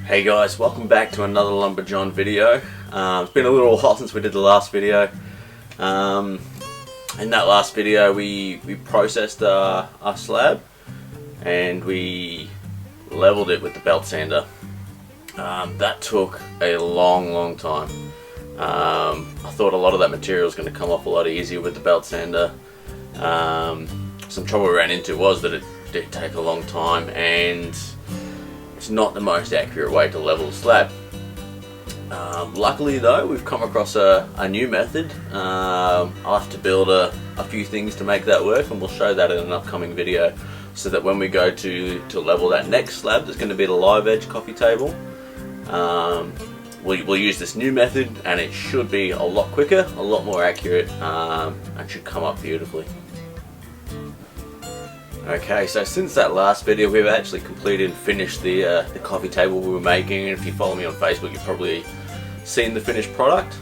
Hey guys, welcome back to another Lumberjohn video. It's been a little while since we did the last video. In that last video we processed our slab and we leveled it with the belt sander. That took a long time. I thought a lot of that material was going to come off a lot easier with the belt sander. Some trouble we ran into was that it did take a long time, and it's not the most accurate way to level a slab. Luckily though, we've come across a new method. I'll have to build a few things to make that work, and we'll show that in an upcoming video, so that when we go to level that next slab, there's going to be the live edge coffee table. We'll use this new method, and it should be a lot quicker, a lot more accurate, and should come up beautifully. Okay, so since that last video, we've actually completed and finished the coffee table we were making. And if you follow me on Facebook, you've probably seen the finished product.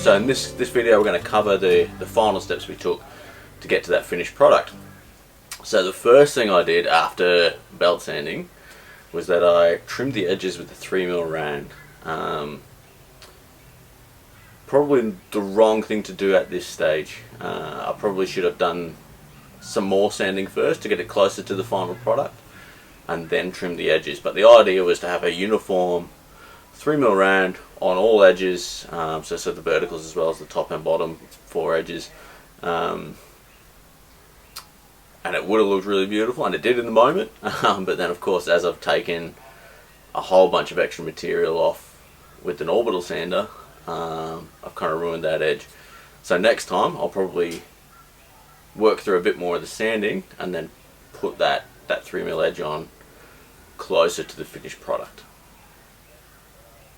So in this video, we're going to cover the final steps we took to get to that finished product. So the first thing I did after belt sanding was that I trimmed the edges with a 3mm rand. Probably the wrong thing to do at this stage. I probably should have done some more sanding first to get it closer to the final product, and then trim the edges. But the idea was to have a uniform 3mm rand on all edges, so the verticals as well as the top and bottom 4 edges, and it would have looked really beautiful, and it did in the moment. But then of course, as I've taken a whole bunch of extra material off with an orbital sander, I've kind of ruined that edge. So next time I'll probably work through a bit more of the sanding and then put that 3mm edge on closer to the finished product.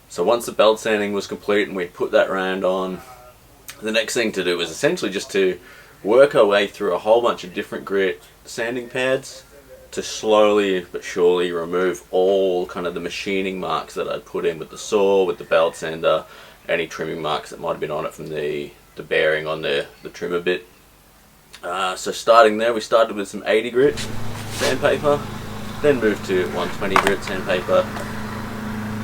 So once the belt sanding was complete and we put that rand on, the next thing to do was essentially just to work our way through a whole bunch of different grit sanding pads to slowly but surely remove all kind of the machining marks that I'd put in with the saw, with the belt sander, any trimming marks that might have been on it from the bearing on the trimmer bit. So starting there, we started with some 80 grit sandpaper, then moved to 120 grit sandpaper,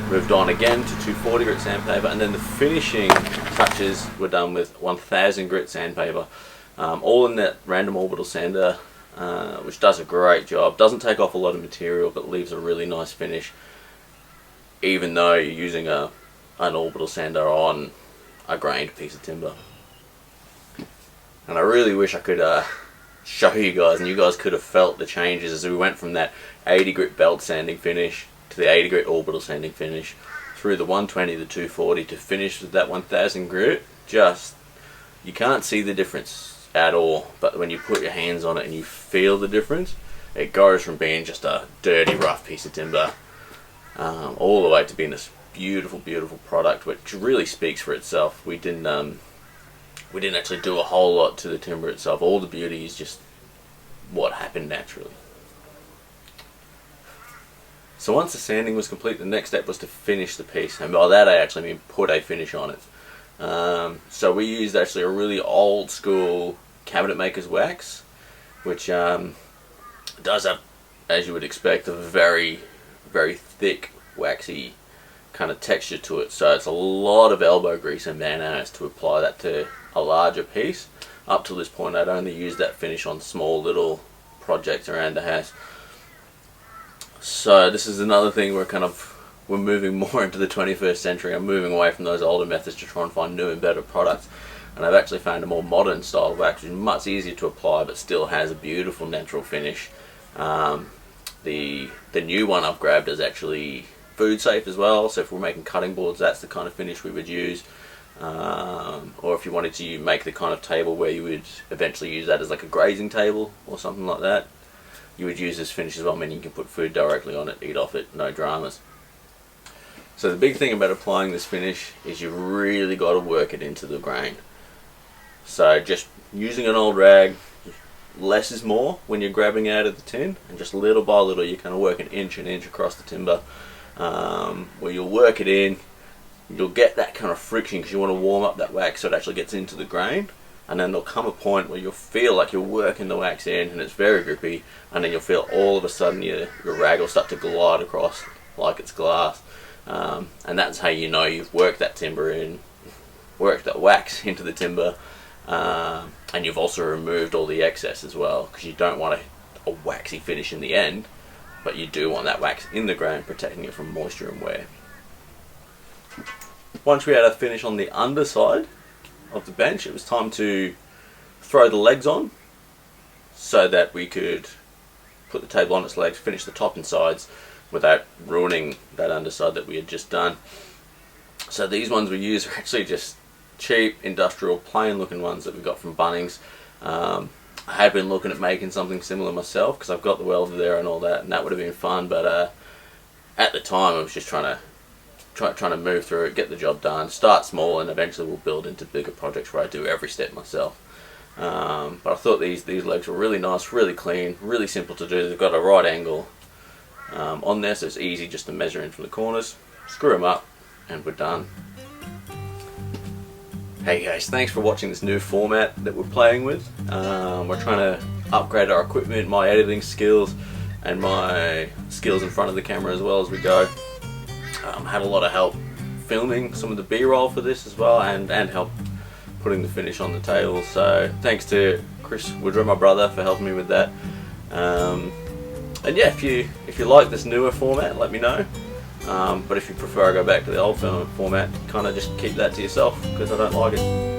moved on again to 240 grit sandpaper, and then the finishing touches were done with 1000 grit sandpaper, all in that random orbital sander, which does a great job. Doesn't take off a lot of material, but leaves a really nice finish, even though you're using an orbital sander on a grained piece of timber. And I really wish I could show you guys, and you guys could have felt the changes as we went from that 80 grit belt sanding finish to the 80 grit orbital sanding finish, through the 120, the 240 to finish with that 1000 grit. Just, you can't see the difference at all, but when you put your hands on it and you feel the difference, it goes from being just a dirty, rough piece of timber all the way to being this beautiful product, which really speaks for itself. We didn't actually do a whole lot to the timber itself. All the beauty is just what happened naturally. So once the sanding was complete, the next step was to finish the piece, and by that I actually mean put a finish on it. So we used actually a really old school cabinet maker's wax, which does have, as you would expect, a very thick waxy kind of texture to it. So it's a lot of elbow grease and man-hours to apply that to a larger piece. Up to this point I'd only used that finish on small little projects around the house. So this is another thing we're moving more into the 21st century. I'm moving away from those older methods to try and find new and better products, and I've actually found a more modern style of wax, which is much easier to apply but still has a beautiful natural finish. The new one I've grabbed is actually food safe as well, so if we're making cutting boards, that's the kind of finish we would use. Or if you wanted to make the kind of table where you would eventually use that as like a grazing table or something like that, you would use this finish as well. I mean, you can put food directly on it, eat off it, no dramas. So the big thing about applying this finish is you've really got to work it into the grain. So just using an old rag, less is more when you're grabbing out of the tin, and just little by little you kind of work an inch across the timber, where you'll work it in. You'll get that kind of friction because you want to warm up that wax so it actually gets into the grain, and then there'll come a point where you'll feel like you're working the wax in and it's very grippy, and then you'll feel all of a sudden your rag will start to glide across like it's glass. And that's how you know you've worked that timber in, worked that wax into the timber, and you've also removed all the excess as well, because you don't want a waxy finish in the end, but you do want that wax in the ground protecting it from moisture and wear. Once we had a finish on the underside of the bench, it was time to throw the legs on so that we could put the table on its legs, finish the top and sides without ruining that underside that we had just done. So these ones we use are actually just cheap, industrial, plain looking ones that we got from Bunnings. I had been looking at making something similar myself because I've got the welder there and all that, and that would have been fun, but at the time I was just trying to move through it, get the job done, start small, and eventually we'll build into bigger projects where I do every step myself. But I thought these legs were really nice, really clean, really simple to do. They've got a right angle on there, so it's easy just to measure in from the corners, screw them up, and we're done. Hey guys, thanks for watching this new format that we're playing with. We're trying to upgrade our equipment, my editing skills, and my skills in front of the camera as well as we go. Had a lot of help filming some of the B-roll for this as well, and help putting the finish on the tail. So thanks to Chris Woodrow, my brother, for helping me with that. And yeah, if you like this newer format, let me know. But if you prefer I go back to the old format, kind of just keep that to yourself, because I don't like it.